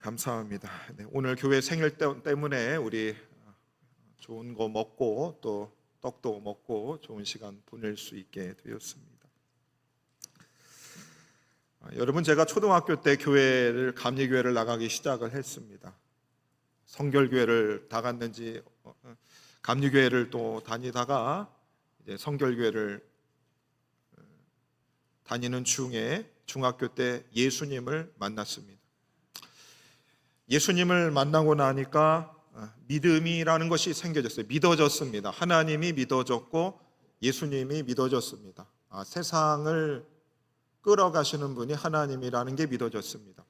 감사합니다. 네, 오늘 교회 생일 때문에 우리 좋은 거 먹고 또 떡도 먹고 좋은 시간 보낼 수 있게 되었습니다. 여러분, 제가 초등학교 때 감리교회를 나가기 시작을 했습니다. 성결교회를 다 갔는지 감리교회를 또 다니다가 이제 성결교회를 다니는 중에 중학교 때 예수님을 만났습니다. 예수님을 만나고 나니까 믿음이라는 것이 생겨졌어요. 믿어졌습니다. 하나님이 믿어졌고 예수님이 믿어졌습니다. 세상을 끌어가시는 분이 하나님이라는 게 믿어졌습니다.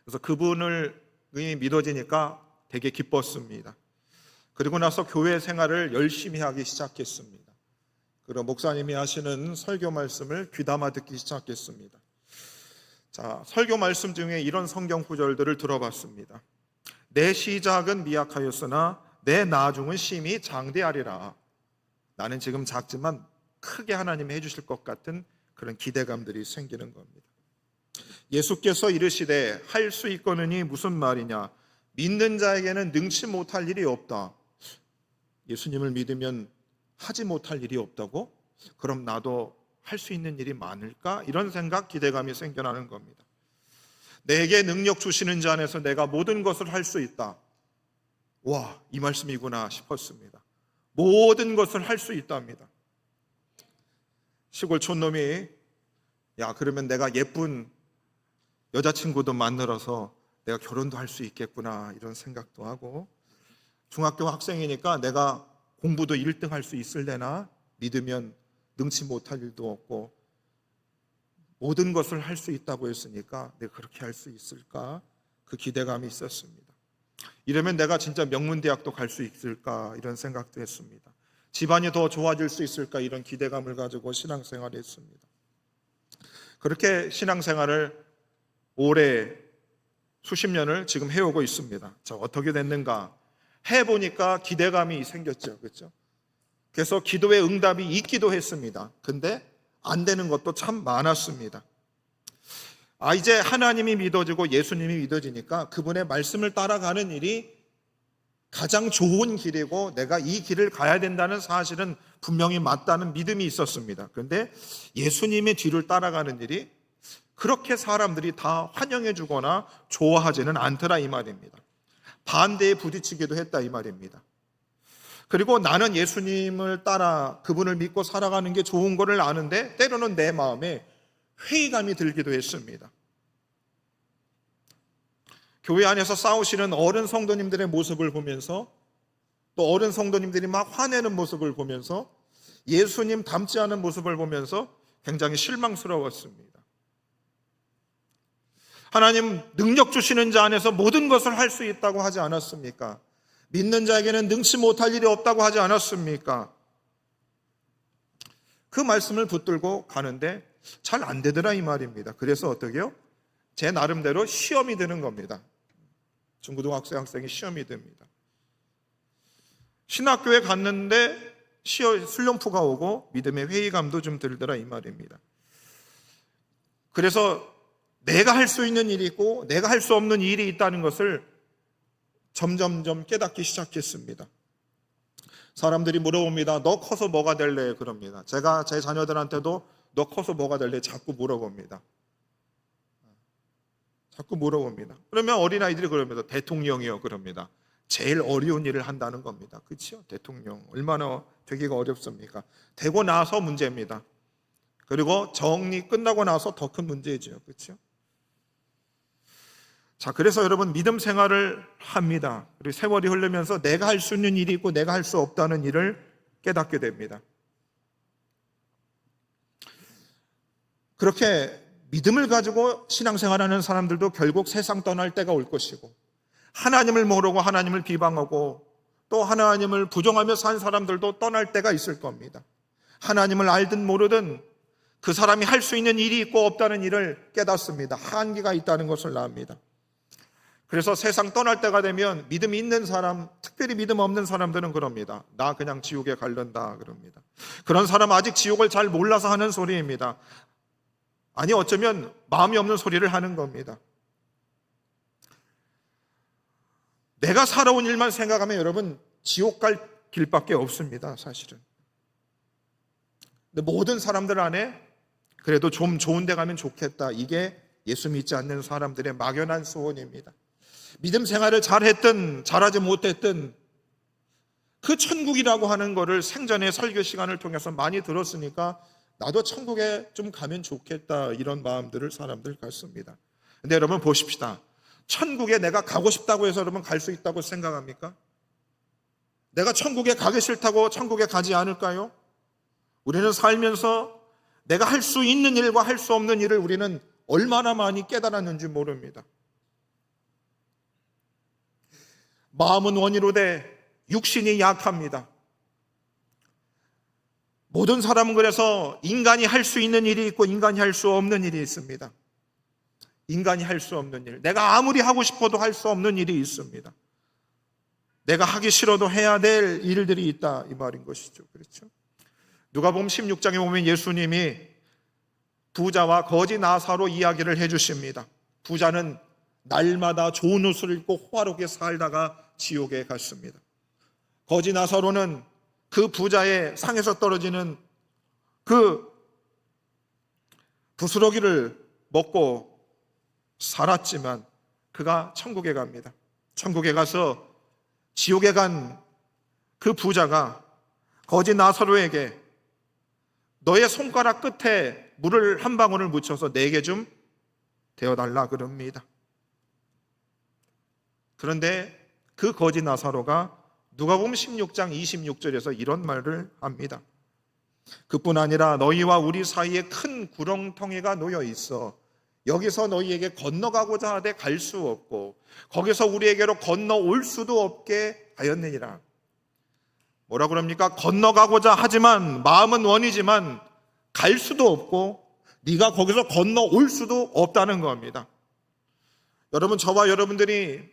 그래서 그분을 믿어지니까 되게 기뻤습니다. 그리고 나서 교회 생활을 열심히 하기 시작했습니다. 그리고 목사님이 하시는 설교 말씀을 귀담아 듣기 시작했습니다. 자, 설교 말씀 중에 이런 성경 구절들을 들어봤습니다. 내 시작은 미약하였으나 내 나중은 심히 장대하리라. 나는 지금 작지만 크게 하나님이 해주실 것 같은 그런 기대감들이 생기는 겁니다. 예수께서 이르시되 할 수 있거느니 무슨 말이냐? 믿는 자에게는 능치 못할 일이 없다. 예수님을 믿으면 하지 못할 일이 없다고? 그럼 나도 할 수 있는 일이 많을까? 이런 생각, 기대감이 생겨나는 겁니다. 내게 능력 주시는 자 안에서 내가 모든 것을 할 수 있다. 와, 이 말씀이구나 싶었습니다. 모든 것을 할 수 있답니다. 시골 촌놈이 그러면 내가 예쁜 여자친구도 만들어서 내가 결혼도 할 수 있겠구나 이런 생각도 하고, 중학교 학생이니까 내가 공부도 1등 할 수 있을래나? 믿으면 능치 못할 일도 없고 모든 것을 할 수 있다고 했으니까 내가 그렇게 할 수 있을까? 그 기대감이 있었습니다. 이러면 내가 진짜 명문대학도 갈 수 있을까? 이런 생각도 했습니다. 집안이 더 좋아질 수 있을까? 이런 기대감을 가지고 신앙생활을 했습니다. 그렇게 신앙생활을 오래 수십 년을 지금 해오고 있습니다. 자, 어떻게 됐는가? 해보니까 기대감이 생겼죠. 그렇죠? 그래서 기도의 응답이 있기도 했습니다. 근데 안 되는 것도 참 많았습니다. 이제 하나님이 믿어지고 예수님이 믿어지니까 그분의 말씀을 따라가는 일이 가장 좋은 길이고 내가 이 길을 가야 된다는 사실은 분명히 맞다는 믿음이 있었습니다. 그런데 예수님의 뒤를 따라가는 일이 그렇게 사람들이 다 환영해 주거나 좋아하지는 않더라 이 말입니다. 반대에 부딪히기도 했다 이 말입니다. 그리고 나는 예수님을 따라 그분을 믿고 살아가는 게 좋은 거를 아는데 때로는 내 마음에 회의감이 들기도 했습니다. 교회 안에서 싸우시는 어른 성도님들의 모습을 보면서, 또 어른 성도님들이 막 화내는 모습을 보면서, 예수님 닮지 않은 모습을 보면서 굉장히 실망스러웠습니다. 하나님 능력 주시는 자 안에서 모든 것을 할 수 있다고 하지 않았습니까? 믿는 자에게는 능치 못할 일이 없다고 하지 않았습니까? 그 말씀을 붙들고 가는데 잘 안 되더라 이 말입니다. 그래서 어떻게요? 제 나름대로 시험이 되는 겁니다. 중고등학생 학생이 시험이 됩니다. 신학교에 갔는데 술연푸가 오고 믿음의 회의감도 좀 들더라 이 말입니다. 그래서 내가 할 수 있는 일이 있고 내가 할 수 없는 일이 있다는 것을 점점점 깨닫기 시작했습니다. 사람들이 물어봅니다. 너 커서 뭐가 될래? 그럽니다. 제가 제 자녀들한테도 너 커서 뭐가 될래? 자꾸 물어봅니다. 그러면 어린아이들이 그럽니다. 대통령이요 그럽니다. 제일 어려운 일을 한다는 겁니다. 그렇죠? 대통령 얼마나 되기가 어렵습니까? 되고 나서 문제입니다. 그리고 정리 끝나고 나서 더 큰 문제죠. 그렇죠? 자, 그래서 여러분 믿음 생활을 합니다. 그리고 세월이 흐르면서 내가 할 수 있는 일이 있고 내가 할 수 없다는 일을 깨닫게 됩니다. 그렇게 믿음을 가지고 신앙생활하는 사람들도 결국 세상 떠날 때가 올 것이고, 하나님을 모르고 하나님을 비방하고 또 하나님을 부정하며 산 사람들도 떠날 때가 있을 겁니다. 하나님을 알든 모르든 그 사람이 할 수 있는 일이 있고 없다는 일을 깨닫습니다. 한계가 있다는 것을 압니다. 그래서 세상 떠날 때가 되면 믿음이 있는 사람, 특별히 믿음 없는 사람들은 그럽니다. 나 그냥 지옥에 갈른다 그럽니다. 그런 사람 아직 지옥을 잘 몰라서 하는 소리입니다. 아니 어쩌면 마음이 없는 소리를 하는 겁니다. 내가 살아온 일만 생각하면 여러분 지옥 갈 길밖에 없습니다, 사실은. 근데 모든 사람들 안에 그래도 좀 좋은 데 가면 좋겠다, 이게 예수 믿지 않는 사람들의 막연한 소원입니다. 믿음 생활을 잘했든 잘하지 못했든 그 천국이라고 하는 거를 생전에 설교 시간을 통해서 많이 들었으니까 나도 천국에 좀 가면 좋겠다, 이런 마음들을 사람들 갖습니다. 근데 여러분 보십시다. 천국에 내가 가고 싶다고 해서 여러분 갈 수 있다고 생각합니까? 내가 천국에 가기 싫다고 천국에 가지 않을까요? 우리는 살면서 내가 할 수 있는 일과 할 수 없는 일을 우리는 얼마나 많이 깨달았는지 모릅니다. 마음은 원이로되 육신이 약합니다. 모든 사람은 그래서 인간이 할 수 있는 일이 있고 인간이 할 수 없는 일이 있습니다. 인간이 할 수 없는 일, 내가 아무리 하고 싶어도 할 수 없는 일이 있습니다. 내가 하기 싫어도 해야 될 일들이 있다, 이 말인 것이죠. 그렇죠? 누가복음 16장에 보면 예수님이 부자와 거지 나사로 이야기를 해주십니다. 부자는 날마다 좋은 옷을 입고 호화롭게 살다가 지옥에 갔습니다. 거지 나사로는 그 부자의 상에서 떨어지는 그 부스러기를 먹고 살았지만 그가 천국에 갑니다. 천국에 가서 지옥에 간 그 부자가 거지 나사로에게 너의 손가락 끝에 물을 한 방울을 묻혀서 내게 좀 데워달라 그럽니다. 그런데 그 거지 나사로가 누가복음 16장 26절에서 이런 말을 합니다. 그뿐 아니라 너희와 우리 사이에 큰 구렁텅이가 놓여 있어 여기서 너희에게 건너가고자 하되 갈 수 없고 거기서 우리에게로 건너올 수도 없게 하였느니라. 뭐라 그럽니까? 건너가고자 하지만 마음은 원이지만 갈 수도 없고 네가 거기서 건너올 수도 없다는 겁니다. 여러분, 저와 여러분들이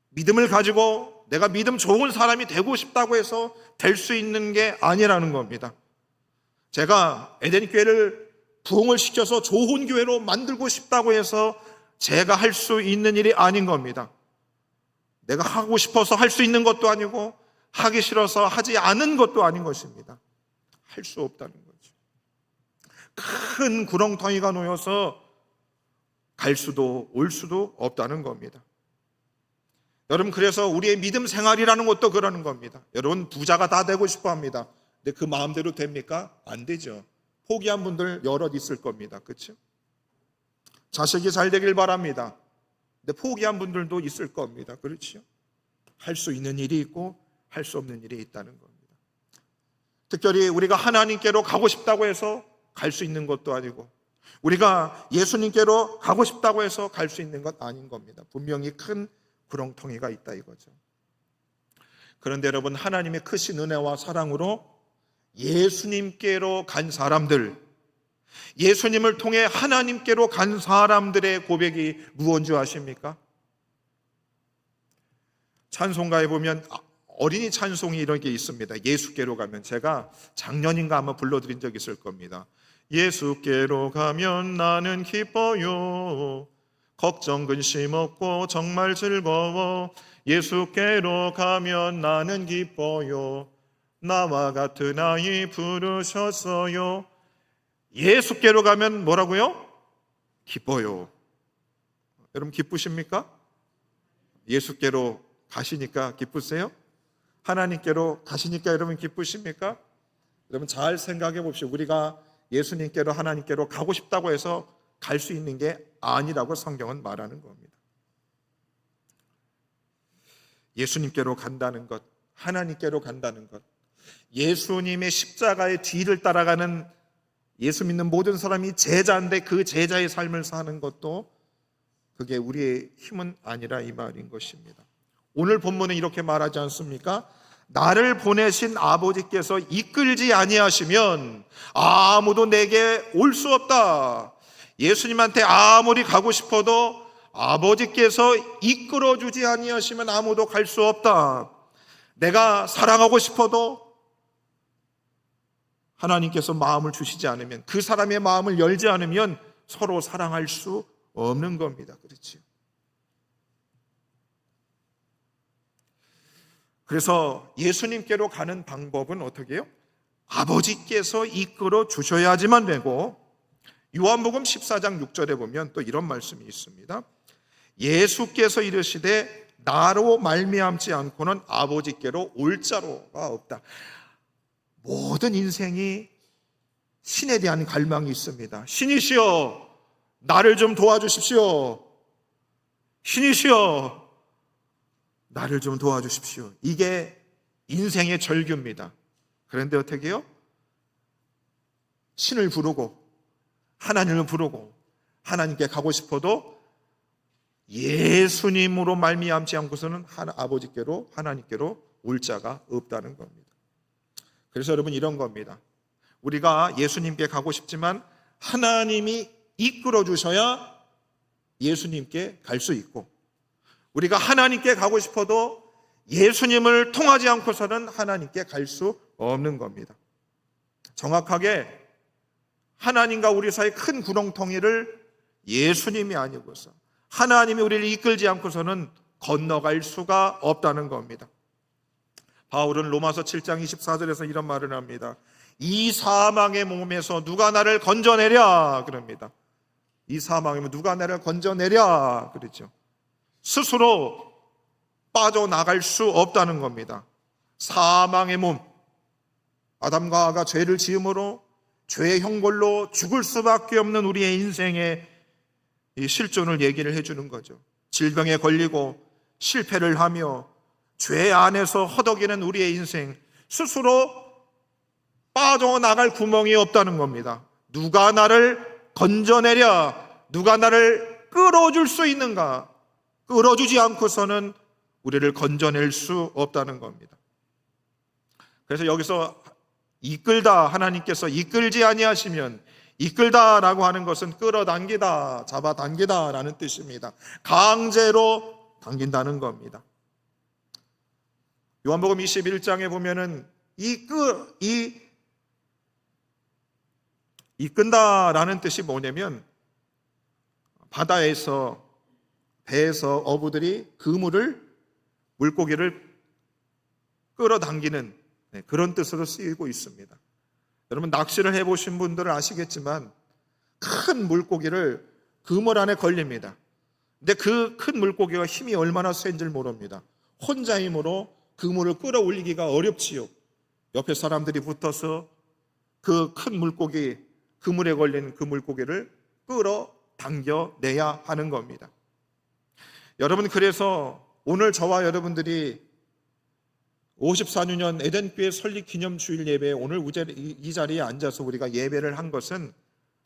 믿음을 가지고 내가 믿음 좋은 사람이 되고 싶다고 해서 될 수 있는 게 아니라는 겁니다. 제가 에덴 교회를 부흥을 시켜서 좋은 교회로 만들고 싶다고 해서 제가 할 수 있는 일이 아닌 겁니다. 내가 하고 싶어서 할 수 있는 것도 아니고 하기 싫어서 하지 않은 것도 아닌 것입니다. 할 수 없다는 거죠. 큰 구렁텅이가 놓여서 갈 수도 올 수도 없다는 겁니다. 여러분, 그래서 우리의 믿음 생활이라는 것도 그러는 겁니다. 여러분, 부자가 다 되고 싶어 합니다. 근데 그 마음대로 됩니까? 안 되죠. 포기한 분들 여럿 있을 겁니다. 그렇죠? 자식이 잘 되길 바랍니다. 근데 포기한 분들도 있을 겁니다. 그렇죠? 할 수 있는 일이 있고 할 수 없는 일이 있다는 겁니다. 특별히 우리가 하나님께로 가고 싶다고 해서 갈 수 있는 것도 아니고 우리가 예수님께로 가고 싶다고 해서 갈 수 있는 것 아닌 겁니다. 분명히 큰 구렁텅이가 있다 이거죠. 그런데 여러분, 하나님의 크신 은혜와 사랑으로 예수님께로 간 사람들, 예수님을 통해 하나님께로 간 사람들의 고백이 무언 줄 아십니까? 찬송가에 보면 어린이 찬송이 이런 게 있습니다. 예수께로 가면, 제가 작년인가 한번 불러드린 적이 있을 겁니다. 예수께로 가면 나는 기뻐요. 걱정 근심 없고 정말 즐거워. 예수께로 가면 나는 기뻐요. 나와 같은 아이 부르셨어요. 예수께로 가면 뭐라고요? 기뻐요. 여러분, 기쁘십니까? 예수께로 가시니까 기쁘세요? 하나님께로 가시니까 여러분 기쁘십니까? 여러분, 잘 생각해 봅시다. 우리가 예수님께로, 하나님께로 가고 싶다고 해서 갈 수 있는 게 아니라고 성경은 말하는 겁니다. 예수님께로 간다는 것, 하나님께로 간다는 것, 예수님의 십자가의 뒤를 따라가는 예수 믿는 모든 사람이 제자인데 그 제자의 삶을 사는 것도 그게 우리의 힘은 아니라 이 말인 것입니다. 오늘 본문은 이렇게 말하지 않습니까? 나를 보내신 아버지께서 이끌지 아니하시면 아무도 내게 올 수 없다. 예수님한테 아무리 가고 싶어도 아버지께서 이끌어주지 아니하시면 아무도 갈 수 없다. 내가 사랑하고 싶어도 하나님께서 마음을 주시지 않으면, 그 사람의 마음을 열지 않으면 서로 사랑할 수 없는 겁니다. 그렇죠? 그래서 예수님께로 가는 방법은 어떻게 해요? 아버지께서 이끌어 주셔야지만 되고, 요한복음 14장 6절에 보면 또 이런 말씀이 있습니다. 예수께서 이르시되 나로 말미암지 않고는 아버지께로 올 자로가 없다. 모든 인생이 신에 대한 갈망이 있습니다. 신이시여, 나를 좀 도와주십시오. 신이시여, 나를 좀 도와주십시오. 이게 인생의 절규입니다. 그런데 어떻게 해요? 신을 부르고 하나님을 부르고 하나님께 가고 싶어도 예수님으로 말미암지 않고서는 아버지께로, 하나님께로 올 자가 없다는 겁니다. 그래서 여러분, 이런 겁니다. 우리가 예수님께 가고 싶지만 하나님이 이끌어 주셔야 예수님께 갈 수 있고, 우리가 하나님께 가고 싶어도 예수님을 통하지 않고서는 하나님께 갈 수 없는 겁니다. 정확하게 하나님과 우리 사이의 큰 구렁텅이를 예수님이 아니고서 하나님이 우리를 이끌지 않고서는 건너갈 수가 없다는 겁니다. 바울은 로마서 7장 24절에서 이런 말을 합니다. 이 사망의 몸에서 누가 나를 건져내랴 그럽니다. 이 사망의 몸 누가 나를 건져내랴 그러죠. 스스로 빠져나갈 수 없다는 겁니다. 사망의 몸, 아담과 하와가 죄를 지음으로 죄의 형벌로 죽을 수밖에 없는 우리의 인생의 이 실존을 얘기를 해주는 거죠. 질병에 걸리고 실패를 하며 죄 안에서 허덕이는 우리의 인생, 스스로 빠져나갈 구멍이 없다는 겁니다. 누가 나를 건져내랴, 누가 나를 끌어줄 수 있는가? 끌어주지 않고서는 우리를 건져낼 수 없다는 겁니다. 그래서 여기서 이끌다, 하나님께서 이끌지 아니하시면, 이끌다라고 하는 것은 끌어당기다, 잡아당기다 라는 뜻입니다. 강제로 당긴다는 겁니다. 요한복음 21장에 보면은 이끈다라는 뜻이 뭐냐면, 바다에서, 배에서 어부들이 물고기를 끌어당기는 그런 뜻으로 쓰이고 있습니다. 여러분, 낚시를 해보신 분들은 아시겠지만 큰 물고기를 그물 안에 걸립니다. 근데 그 큰 물고기가 힘이 얼마나 센 줄 모릅니다. 혼자 힘으로 그물을 끌어올리기가 어렵지요. 옆에 사람들이 붙어서 그 큰 물고기, 그물에 걸린 그 물고기를 끌어당겨내야 하는 겁니다. 여러분, 그래서 오늘 저와 여러분들이 54주년 에덴교회 설립 기념 주일 예배에 오늘 이 자리에 앉아서 우리가 예배를 한 것은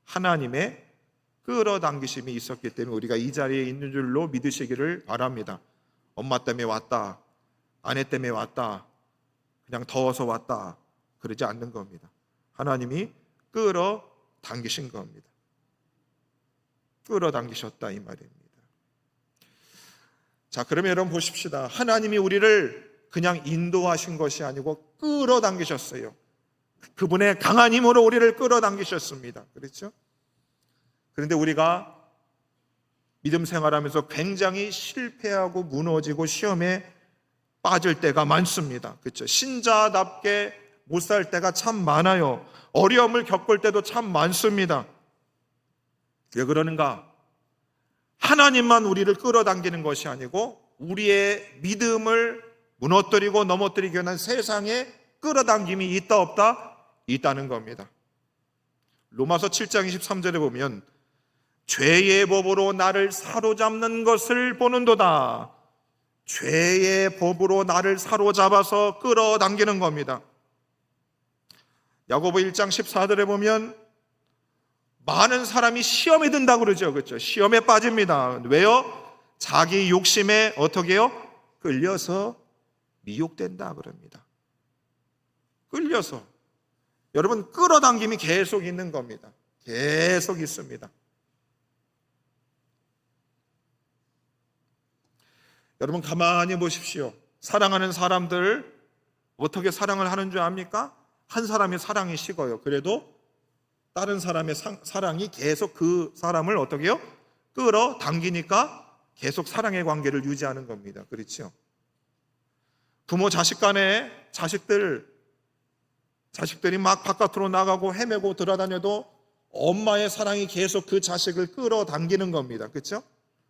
하나님의 끌어당기심이 있었기 때문에 우리가 이 자리에 있는 줄로 믿으시기를 바랍니다. 엄마 때문에 왔다, 아내 때문에 왔다, 그냥 더워서 왔다, 그러지 않는 겁니다. 하나님이 끌어당기신 겁니다. 끌어당기셨다 이 말입니다. 자, 그러면 여러분 보십시다. 하나님이 우리를 그냥 인도하신 것이 아니고 끌어당기셨어요. 그분의 강한 힘으로 우리를 끌어당기셨습니다. 그렇죠? 그런데 우리가 믿음 생활하면서 굉장히 실패하고 무너지고 시험에 빠질 때가 많습니다. 그렇죠? 신자답게 못 살 때가 참 많아요. 어려움을 겪을 때도 참 많습니다. 왜 그러는가? 하나님만 우리를 끌어당기는 것이 아니고 우리의 믿음을 무너뜨리고 넘어뜨리기 위한 세상에 끌어당김이 있다 없다? 있다는 겁니다. 로마서 7장 23절에 보면 죄의 법으로 나를 사로잡는 것을 보는도다. 죄의 법으로 나를 사로잡아서 끌어당기는 겁니다. 야고보 1장 14절에 보면 많은 사람이 시험에 든다고 그러죠. 그렇죠? 시험에 빠집니다. 왜요? 자기 욕심에 어떻게 해요? 끌려서 미혹된다 그럽니다. 끌려서. 여러분, 끌어당김이 계속 있는 겁니다. 계속 있습니다. 여러분, 가만히 보십시오. 사랑하는 사람들 어떻게 사랑을 하는 줄 압니까? 한 사람의 사랑이 식어요. 그래도 다른 사람의 사랑이 계속 그 사람을 어떻게 해요? 끌어당기니까 계속 사랑의 관계를 유지하는 겁니다. 그렇죠? 부모 자식 간에 자식들이 막 바깥으로 나가고 헤매고 돌아다녀도 엄마의 사랑이 계속 그 자식을 끌어당기는 겁니다. 그렇죠?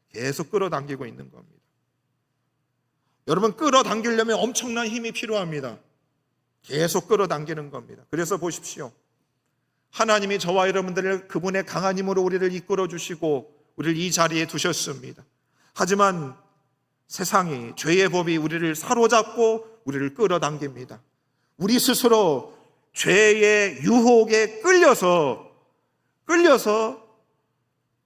계속 끌어당기고 있는 겁니다. 여러분, 끌어당기려면 엄청난 힘이 필요합니다. 계속 끌어당기는 겁니다. 그래서 보십시오. 하나님이 저와 여러분들을 그분의 강한 힘으로 우리를 이끌어 주시고 우리를 이 자리에 두셨습니다. 하지만 세상이, 죄의 법이 우리를 사로잡고 우리를 끌어당깁니다. 우리 스스로 죄의 유혹에 끌려서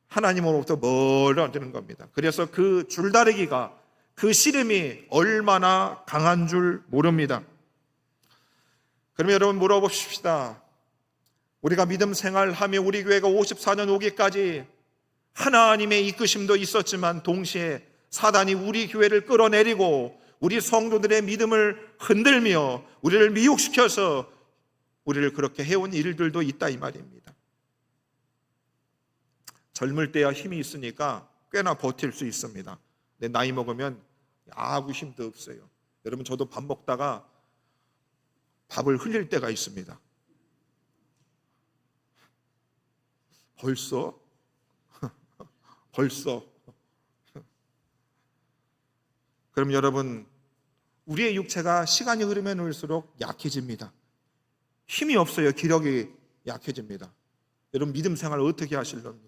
하나님으로부터 멀어지는 겁니다. 그래서 그 줄다리기가, 그 씨름이 얼마나 강한 줄 모릅니다. 그러면 여러분 물어봅시다. 우리가 믿음 생활하며 우리 교회가 54년 오기까지 하나님의 이끄심도 있었지만 동시에 사단이 우리 교회를 끌어내리고 우리 성도들의 믿음을 흔들며 우리를 미혹시켜서 우리를 그렇게 해온 일들도 있다 이 말입니다. 젊을 때야 힘이 있으니까 꽤나 버틸 수 있습니다. 근데 나이 먹으면 아무 힘도 없어요. 여러분, 저도 밥 먹다가 밥을 흘릴 때가 있습니다. 벌써? 그럼 여러분, 우리의 육체가 시간이 흐르면 올수록 약해집니다. 힘이 없어요. 기력이 약해집니다. 여러분, 믿음 생활 어떻게 하실랍니까?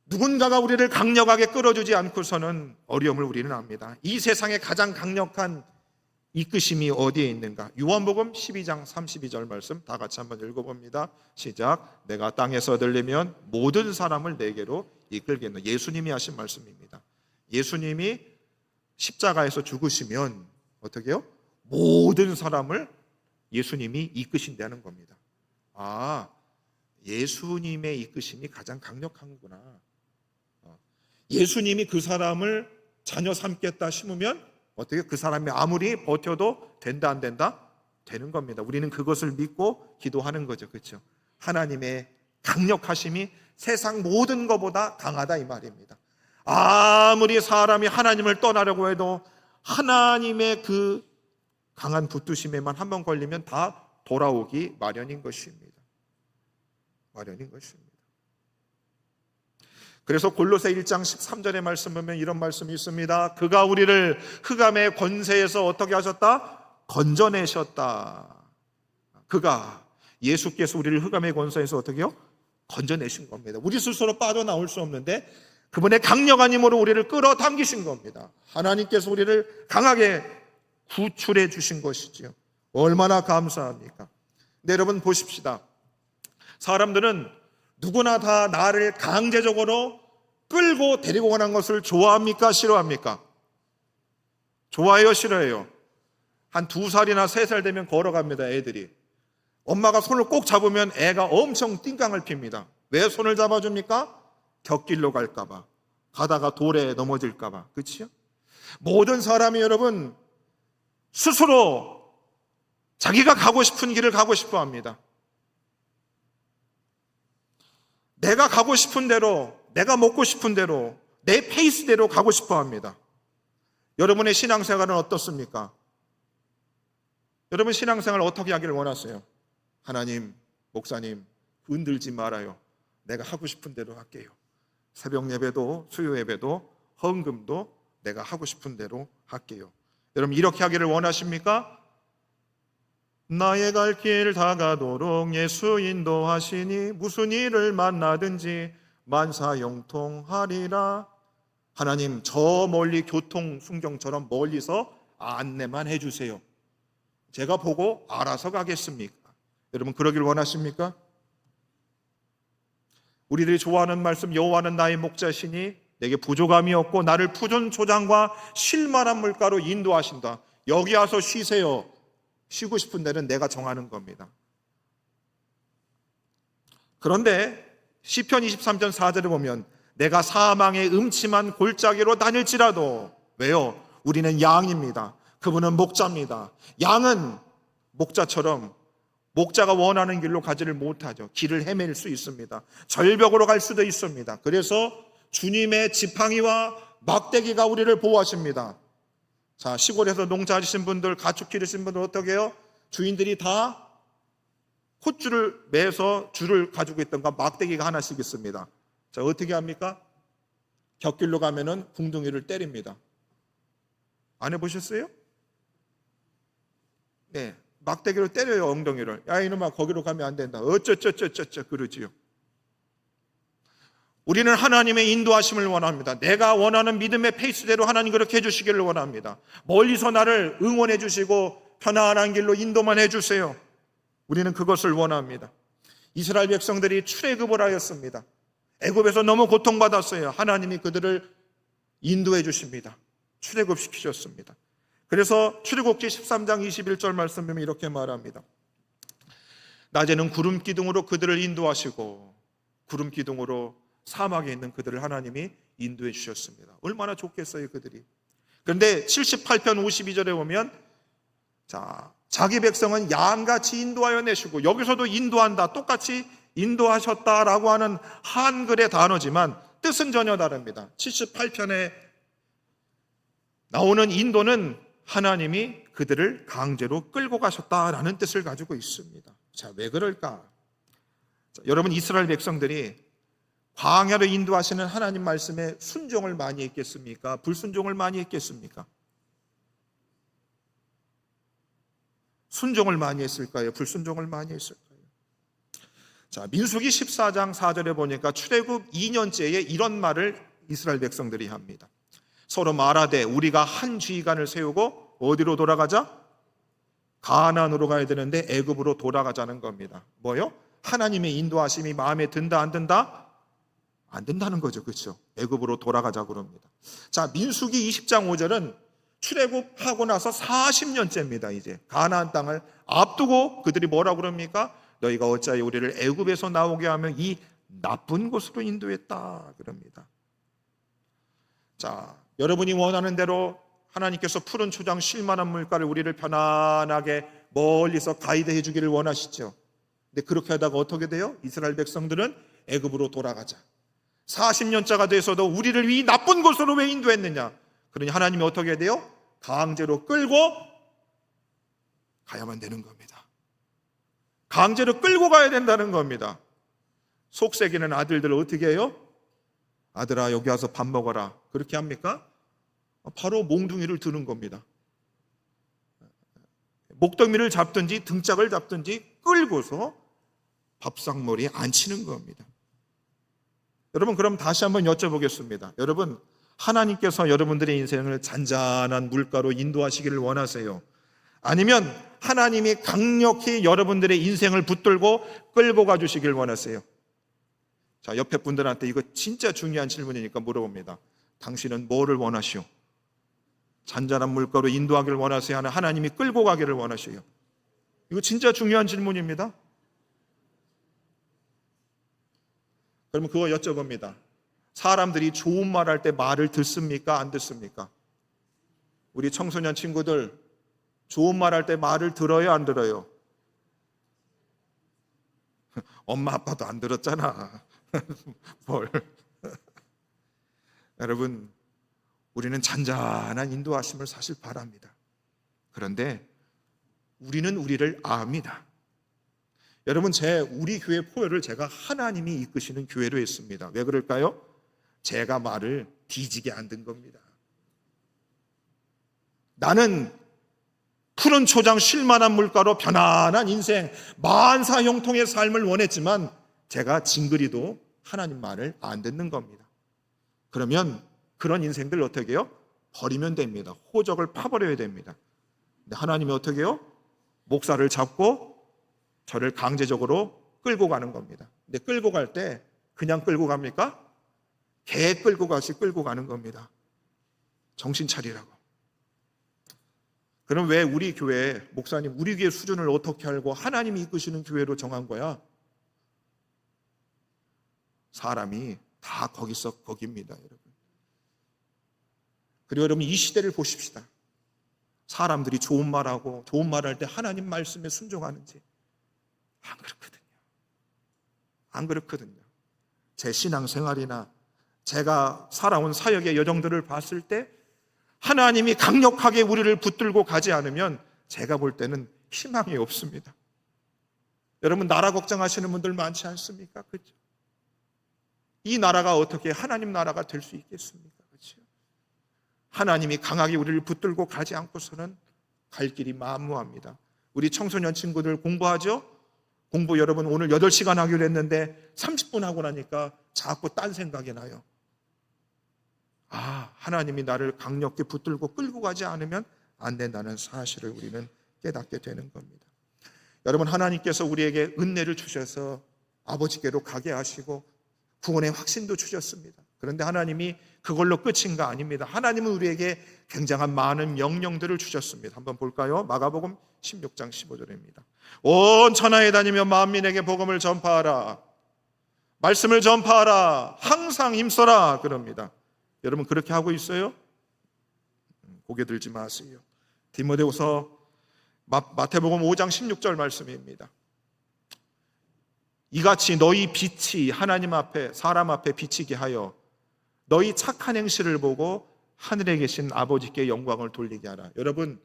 누군가가 우리를 강력하게 끌어주지 않고서는 어려움을 우리는 압니다. 이 세상에 가장 강력한 이끄심이 어디에 있는가? 요한복음 12장 32절 말씀 다 같이 한번 읽어봅니다. 시작. 내가 땅에서 들리면 모든 사람을 내게로 이끌겠노. 예수님이 하신 말씀입니다. 예수님이 십자가에서 죽으시면 어떻게 해요? 모든 사람을 예수님이 이끄신다는 겁니다. 아, 예수님의 이끄심이 가장 강력한구나. 예수님이 그 사람을 자녀 삼겠다 심으면 어떻게 그 사람이 아무리 버텨도 된다 안 된다? 되는 겁니다. 우리는 그것을 믿고 기도하는 거죠. 그렇죠? 하나님의 강력하심이 세상 모든 것보다 강하다 이 말입니다. 아무리 사람이 하나님을 떠나려고 해도 하나님의 그 강한 붙드심에만 한번 걸리면 다 돌아오기 마련인 것입니다. 그래서 골로새 1장 13절의 말씀 보면 이런 말씀이 있습니다. 그가 우리를 흑암의 권세에서 어떻게 하셨다? 건져내셨다. 그가, 예수께서 우리를 흑암의 권세에서 어떻게 해요? 건져내신 겁니다. 우리 스스로 빠져나올 수 없는데 그분의 강력한 힘으로 우리를 끌어당기신 겁니다. 하나님께서 우리를 강하게 구출해 주신 것이지요. 얼마나 감사합니까? 근데 여러분 보십시다. 사람들은 누구나 다 나를 강제적으로 끌고 데리고 가는 것을 좋아합니까? 싫어합니까? 좋아해요? 싫어해요? 한 2살이나 3살 되면 걸어갑니다. 애들이. 엄마가 손을 꼭 잡으면 애가 엄청 띵깡을 핍니다. 왜 손을 잡아줍니까? 곁길로 갈까봐, 가다가 돌에 넘어질까봐. 그렇죠? 모든 사람이 여러분 스스로 자기가 가고 싶은 길을 가고 싶어 합니다. 내가 가고 싶은 대로, 내가 먹고 싶은 대로, 내 페이스대로 가고 싶어 합니다. 여러분의 신앙생활은 어떻습니까? 여러분 신앙생활 어떻게 하기를 원하세요? 하나님, 목사님, 흔들지 말아요. 내가 하고 싶은 대로 할게요. 새벽 예배도, 수요 예배도, 헌금도 내가 하고 싶은 대로 할게요. 여러분 이렇게 하기를 원하십니까? 나의 갈 길 다가도록 예수 인도하시니 무슨 일을 만나든지 만사형통하리라. 하나님, 저 멀리 교통 순경처럼 멀리서 안내만 해주세요. 제가 보고 알아서 가겠습니까? 여러분 그러길 원하십니까? 우리들이 좋아하는 말씀, 여호와는 나의 목자시니 내게 부족함이 없고 나를 푸른 초장과 실만한 물가로 인도하신다. 여기 와서 쉬세요. 쉬고 싶은 데는 내가 정하는 겁니다. 그런데 시편 23편 4절에 보면 내가 사망의 음침한 골짜기로 다닐지라도, 왜요? 우리는 양입니다. 그분은 목자입니다. 양은 목자처럼 목자가 원하는 길로 가지를 못하죠. 길을 헤맬 수 있습니다. 절벽으로 갈 수도 있습니다. 그래서 주님의 지팡이와 막대기가 우리를 보호하십니다. 자, 시골에서 농사 지신 분들, 가축 기르신 분들 어떻게 해요? 주인들이 다 콧줄을 매서 줄을 가지고 있던가 막대기가 하나씩 있습니다. 자, 어떻게 합니까? 곁길로 가면은 궁둥이를 때립니다. 안 해보셨어요? 네, 막대기로 때려요, 엉덩이를. 야, 이놈아, 거기로 가면 안 된다. 어쩌쩌쩌쩌쩌 그러지요. 우리는 하나님의 인도하심을 원합니다. 내가 원하는 믿음의 페이스대로 하나님 그렇게 해주시기를 원합니다. 멀리서 나를 응원해 주시고 편안한 길로 인도만 해주세요. 우리는 그것을 원합니다. 이스라엘 백성들이 출애굽을 하였습니다. 애굽에서 너무 고통받았어요. 하나님이 그들을 인도해 주십니다. 출애굽시키셨습니다. 그래서 출애굽기 13장 21절 말씀 보면 이렇게 말합니다. 낮에는 구름 기둥으로 그들을 인도하시고 구름 기둥으로 사막에 있는 그들을 하나님이 인도해 주셨습니다. 얼마나 좋겠어요, 그들이. 그런데 78편 52절에 보면 자기 백성은 양같이 인도하여 내시고, 여기서도 인도한다, 똑같이 인도하셨다라고 하는 한글의 단어지만 뜻은 전혀 다릅니다. 78편에 나오는 인도는 하나님이 그들을 강제로 끌고 가셨다라는 뜻을 가지고 있습니다. 자, 왜 그럴까? 자, 여러분, 이스라엘 백성들이 광야로 인도하시는 하나님 말씀에 순종을 많이 했겠습니까? 불순종을 많이 했겠습니까? 순종을 많이 했을까요? 불순종을 많이 했을까요? 자, 민수기 14장 4절에 보니까 출애굽 2년째에 이런 말을 이스라엘 백성들이 합니다. 서로 말하되 우리가 한 지휘관을 세우고 어디로 돌아가자? 가나안으로 가야 되는데 애굽으로 돌아가자는 겁니다. 뭐요? 하나님의 인도하심이 마음에 든다 안 든다? 안 된다는 거죠. 그렇죠? 애굽으로 돌아가자고 그럽니다. 자, 민수기 20장 5절은 출애굽하고 나서 40년째입니다. 이제 가나안 땅을 앞두고 그들이 뭐라고 그럽니까? 너희가 어찌하여 우리를 애굽에서 나오게 하면 이 나쁜 곳으로 인도했다 그럽니다. 자, 여러분이 원하는 대로 하나님께서 푸른 초장 쉴만한 물가를 우리를 편안하게 멀리서 가이드해 주기를 원하시죠. 근데 그렇게 하다가 어떻게 돼요? 이스라엘 백성들은 애굽으로 돌아가자. 40년짜가 돼서도 우리를 이 나쁜 곳으로 왜 인도했느냐? 그러니 하나님이 어떻게 해야 돼요? 강제로 끌고 가야만 되는 겁니다. 강제로 끌고 가야 된다는 겁니다. 속썩이는 아들들 어떻게 해요? 아들아, 여기 와서 밥 먹어라. 그렇게 합니까? 바로 몽둥이를 드는 겁니다. 목덜미를 잡든지 등짝을 잡든지 끌고서 밥상머리에 앉히는 겁니다. 여러분, 그럼 다시 한번 여쭤보겠습니다. 여러분, 하나님께서 여러분들의 인생을 잔잔한 물가로 인도하시기를 원하세요? 아니면 하나님이 강력히 여러분들의 인생을 붙들고 끌고 가주시길 원하세요? 자, 옆에 분들한테 이거 진짜 중요한 질문이니까 물어봅니다. 당신은 뭐를 원하시오? 잔잔한 물가로 인도하기를 원하세요? 하는 하나님이 끌고 가기를 원하세요? 이거 진짜 중요한 질문입니다. 그러면 그거 여쭤봅니다. 사람들이 좋은 말 할 때 말을 듣습니까? 안 듣습니까? 우리 청소년 친구들 좋은 말 할 때 말을 들어요? 안 들어요? 엄마 아빠도 안 들었잖아. 뭘. 여러분, 우리는 잔잔한 인도하심을 사실 바랍니다. 그런데 우리는 우리를 압니다. 여러분, 우리 교회 포효를 제가 하나님이 이끄시는 교회로 했습니다. 왜 그럴까요? 제가 말을 뒤지게 안 든 겁니다. 나는 푸른 초장 쉴만한 물가로 편안한 인생, 만사 형통의 삶을 원했지만 제가 징그리도 하나님 말을 안 듣는 겁니다. 그러면 그런 인생들 어떻게 해요? 버리면 됩니다. 호적을 파버려야 됩니다. 근데 하나님이 어떻게 해요? 목사를 잡고 저를 강제적으로 끌고 가는 겁니다. 근데 끌고 갈 때 그냥 끌고 갑니까? 개 끌고 가시 끌고 가는 겁니다. 정신 차리라고. 그럼 왜 우리 교회 목사님 우리 교회 수준을 어떻게 알고 하나님이 이끄시는 교회로 정한 거야? 사람이 다 거기입니다, 여러분. 그리고 여러분, 이 시대를 보십시다. 사람들이 좋은 말하고 좋은 말할 때 하나님 말씀에 순종하는지 안 그렇거든요. 제 신앙생활이나 제가 살아온 사역의 여정들을 봤을 때 하나님이 강력하게 우리를 붙들고 가지 않으면 제가 볼 때는 희망이 없습니다. 여러분, 나라 걱정하시는 분들 많지 않습니까? 그렇죠? 이 나라가 어떻게 하나님 나라가 될 수 있겠습니까? 그렇죠? 하나님이 강하게 우리를 붙들고 가지 않고서는 갈 길이 만무합니다. 우리 청소년 친구들 공부하죠? 공부 여러분 오늘 8시간 하기로 했는데 30분 하고 나니까 자꾸 딴 생각이 나요. 하나님이 나를 강력히 붙들고 끌고 가지 않으면 안 된다는 사실을 우리는 깨닫게 되는 겁니다. 여러분, 하나님께서 우리에게 은혜를 주셔서 아버지께로 가게 하시고 구원의 확신도 주셨습니다. 그런데 하나님이 그걸로 끝인가? 아닙니다. 하나님은 우리에게 굉장한 많은 명령들을 주셨습니다. 한번 볼까요? 마가복음 16장 15절입니다. 온 천하에 다니며 만민에게 복음을 전파하라. 말씀을 전파하라. 항상 힘써라. 그럽니다. 여러분, 그렇게 하고 있어요? 고개 들지 마세요. 디모데후서 마태복음 5장 16절 말씀입니다. 이같이 너희 빛이 하나님 앞에 사람 앞에 비치게 하여 너희 착한 행실을 보고 하늘에 계신 아버지께 영광을 돌리게 하라. 여러분,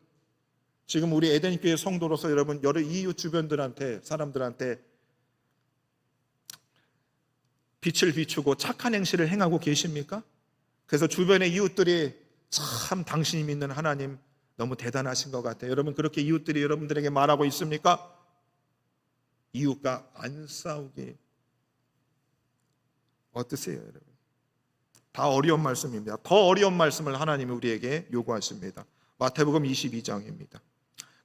지금 우리 에덴교회 성도로서 여러분 여러 이웃 주변들한테 사람들한테 빛을 비추고 착한 행실을 행하고 계십니까? 그래서 주변의 이웃들이 참 당신이 믿는 하나님 너무 대단하신 것 같아요. 여러분, 그렇게 이웃들이 여러분들에게 말하고 있습니까? 이웃과 안 싸우기 어떠세요, 여러분? 다 어려운 말씀입니다. 더 어려운 말씀을 하나님이 우리에게 요구하십니다. 마태복음 22장입니다.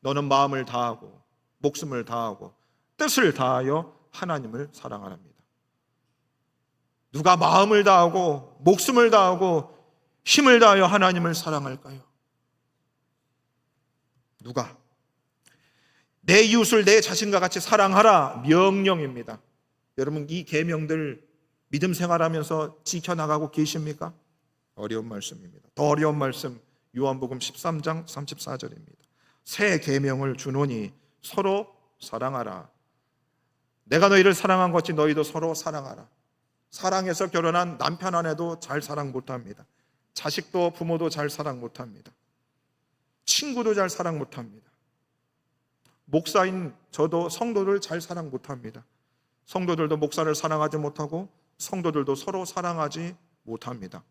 너는 마음을 다하고 목숨을 다하고 뜻을 다하여 하나님을 사랑하랍니다. 누가 마음을 다하고 목숨을 다하고 힘을 다하여 하나님을 사랑할까요? 누가? 내 이웃을 내 자신과 같이 사랑하라 명령입니다. 여러분, 이 계명들 믿음 생활하면서 지켜나가고 계십니까? 어려운 말씀입니다. 더 어려운 말씀 요한복음 13장 34절입니다. 새 계명을 주노니 서로 사랑하라. 내가 너희를 사랑한 것이 너희도 서로 사랑하라. 사랑해서 결혼한 남편 아내도 잘 사랑 못합니다. 자식도 부모도 잘 사랑 못합니다. 친구도 잘 사랑 못합니다. 목사인 저도 성도들 잘 사랑 못합니다. 성도들도 목사를 사랑하지 못하고 성도들도 서로 사랑하지 못합니다.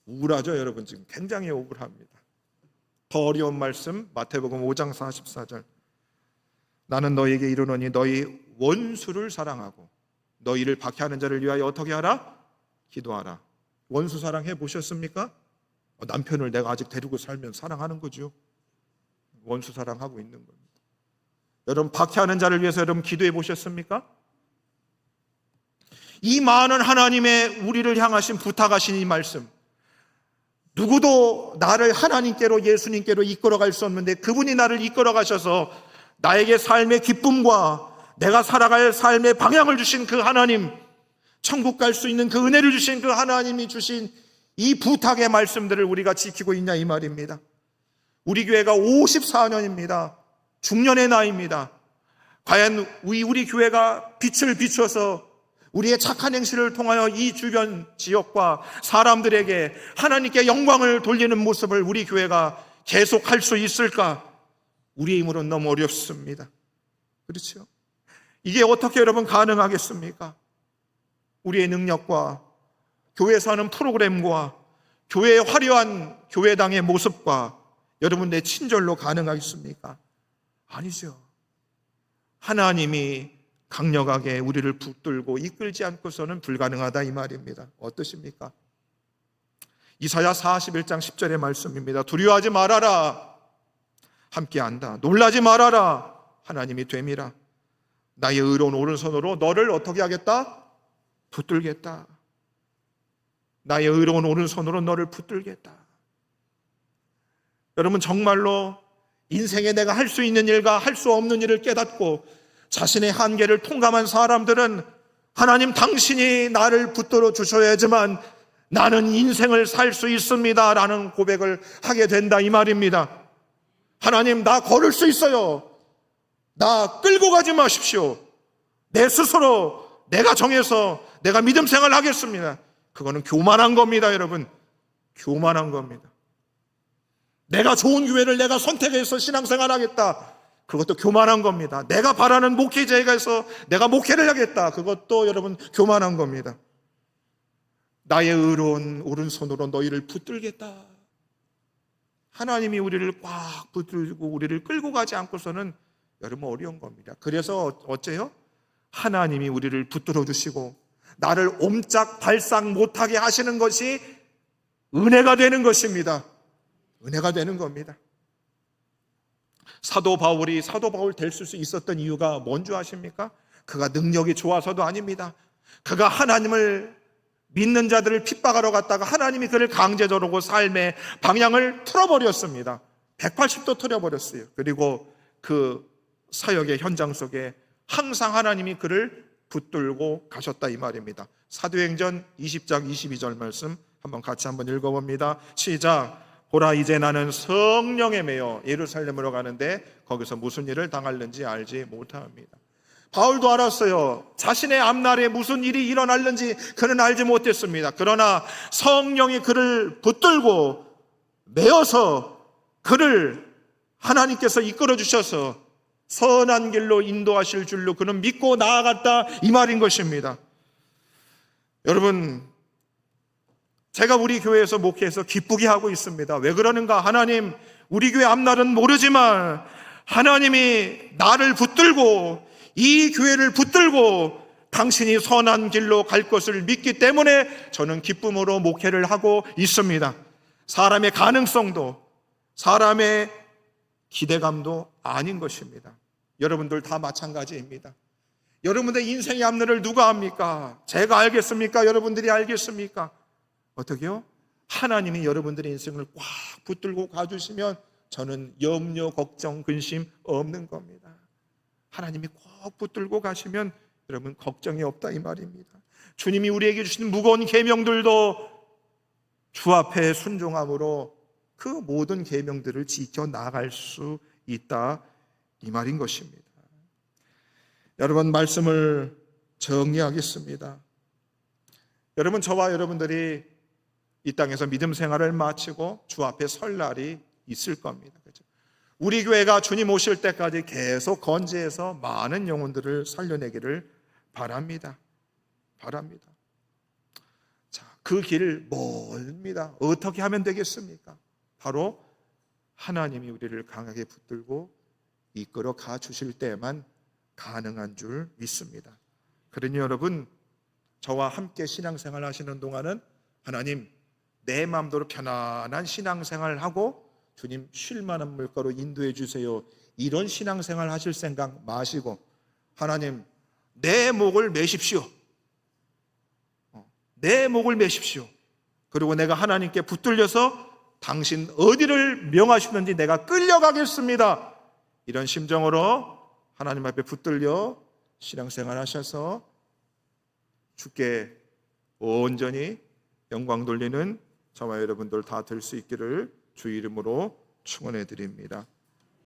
우울하죠, 여러분? 지금 굉장히 우울합니다. 더 어려운 말씀 마태복음 5장 44절. 나는 너희에게 이르노니 너희 원수를 사랑하고 너희를 박해하는 자를 위하여 어떻게 하라? 기도하라. 원수 사랑해 보셨습니까? 남편을 내가 아직 데리고 살면 사랑하는 거죠. 원수 사랑하고 있는 겁니다. 여러분, 박해하는 자를 위해서 여러분 기도해 보셨습니까? 이 많은 하나님의 우리를 향하신 부탁하신 이 말씀, 누구도 나를 하나님께로 예수님께로 이끌어갈 수 없는데 그분이 나를 이끌어 가셔서 나에게 삶의 기쁨과 내가 살아갈 삶의 방향을 주신 그 하나님, 천국 갈 수 있는 그 은혜를 주신 그 하나님이 주신 이 부탁의 말씀들을 우리가 지키고 있냐 이 말입니다. 우리 교회가 54년입니다. 중년의 나이입니다. 과연 우리 교회가 빛을 비춰서 우리의 착한 행실을 통하여 이 주변 지역과 사람들에게 하나님께 영광을 돌리는 모습을 우리 교회가 계속할 수 있을까? 우리의 힘으로는 너무 어렵습니다. 그렇죠? 이게 어떻게 여러분 가능하겠습니까? 우리의 능력과 교회에서 하는 프로그램과 교회의 화려한 교회당의 모습과 여러분 내 친절로 가능하겠습니까? 아니죠. 하나님이 강력하게 우리를 붙들고 이끌지 않고서는 불가능하다 이 말입니다. 어떠십니까? 이사야 41장 10절의 말씀입니다. 두려워하지 말아라. 함께한다. 놀라지 말아라. 하나님이 됨이라. 나의 의로운 오른손으로 너를 어떻게 하겠다? 붙들겠다. 나의 의로운 오른손으로 너를 붙들겠다. 여러분, 정말로 인생에 내가 할 수 있는 일과 할 수 없는 일을 깨닫고 자신의 한계를 통감한 사람들은 하나님 당신이 나를 붙들어 주셔야지만 나는 인생을 살 수 있습니다 라는 고백을 하게 된다 이 말입니다. 하나님, 나 걸을 수 있어요. 나 끌고 가지 마십시오. 내 스스로 내가 정해서 내가 믿음 생활을 하겠습니다. 그거는 교만한 겁니다, 여러분. 교만한 겁니다. 내가 좋은 교회를 내가 선택해서 신앙생활 하겠다. 그것도 교만한 겁니다. 내가 바라는 목회자가 있어 내가 목회를 하겠다. 그것도 여러분 교만한 겁니다. 나의 의로운 오른손으로 너희를 붙들겠다. 하나님이 우리를 꽉 붙들고 우리를 끌고 가지 않고서는 여러분 어려운 겁니다. 그래서 어째요? 하나님이 우리를 붙들어 주시고 나를 옴짝발싹 못하게 하시는 것이 은혜가 되는 것입니다. 은혜가 되는 겁니다. 사도 바울이 사도 바울 될 수 있었던 이유가 뭔지 아십니까? 그가 능력이 좋아서도 아닙니다. 그가 하나님을 믿는 자들을 핍박하러 갔다가 하나님이 그를 강제적으로 삶의 방향을 틀어버렸습니다. 180도 틀어버렸어요. 그리고 그 사역의 현장 속에 항상 하나님이 그를 붙들고 가셨다 이 말입니다. 사도행전 20장 22절 말씀 한번 같이 한번 읽어봅니다. 시작. 보라 이제 나는 성령에 매여 예루살렘으로 가는데 거기서 무슨 일을 당할는지 알지 못합니다. 바울도 알았어요. 자신의 앞날에 무슨 일이 일어날는지 그는 알지 못했습니다. 그러나 성령이 그를 붙들고 매어서 그를 하나님께서 이끌어 주셔서 선한 길로 인도하실 줄로 그는 믿고 나아갔다 이 말인 것입니다. 여러분, 제가 우리 교회에서 목회해서 기쁘게 하고 있습니다. 왜 그러는가? 하나님, 우리 교회 앞날은 모르지만 하나님이 나를 붙들고 이 교회를 붙들고 당신이 선한 길로 갈 것을 믿기 때문에 저는 기쁨으로 목회를 하고 있습니다. 사람의 가능성도 사람의 기대감도 아닌 것입니다. 여러분들 다 마찬가지입니다. 여러분들 인생의 앞날을 누가 압니까? 제가 알겠습니까? 여러분들이 알겠습니까? 어떻게요? 하나님이 여러분들의 인생을 꽉 붙들고 가주시면 저는 염려, 걱정, 근심 없는 겁니다. 하나님이 꼭 붙들고 가시면 여러분 걱정이 없다 이 말입니다. 주님이 우리에게 주신 무거운 계명들도 주 앞에 순종함으로 그 모든 계명들을 지켜 나갈 수 있다 이 말인 것입니다. 여러분, 말씀을 정리하겠습니다. 여러분, 저와 여러분들이 이 땅에서 믿음 생활을 마치고 주 앞에 설 날이 있을 겁니다. 그렇죠? 우리 교회가 주님 오실 때까지 계속 건재해서 많은 영혼들을 살려내기를 바랍니다. 바랍니다. 자, 그 길 멀습니다. 어떻게 하면 되겠습니까? 바로 하나님이 우리를 강하게 붙들고 이끌어 가 주실 때만 가능한 줄 믿습니다. 그러니 여러분, 저와 함께 신앙생활 하시는 동안은 하나님, 내 마음대로 편안한 신앙생활을 하고 주님 쉴 만한 물가로 인도해 주세요. 이런 신앙생활 하실 생각 마시고 하나님, 내 목을 매십시오. 내 목을 매십시오. 그리고 내가 하나님께 붙들려서 당신 어디를 명하시는지 내가 끌려가겠습니다. 이런 심정으로 하나님 앞에 붙들려 신앙생활 하셔서 주께 온전히 영광 돌리는 저와 여러분들 다 될 수 있기를 주 이름으로 축원해 드립니다.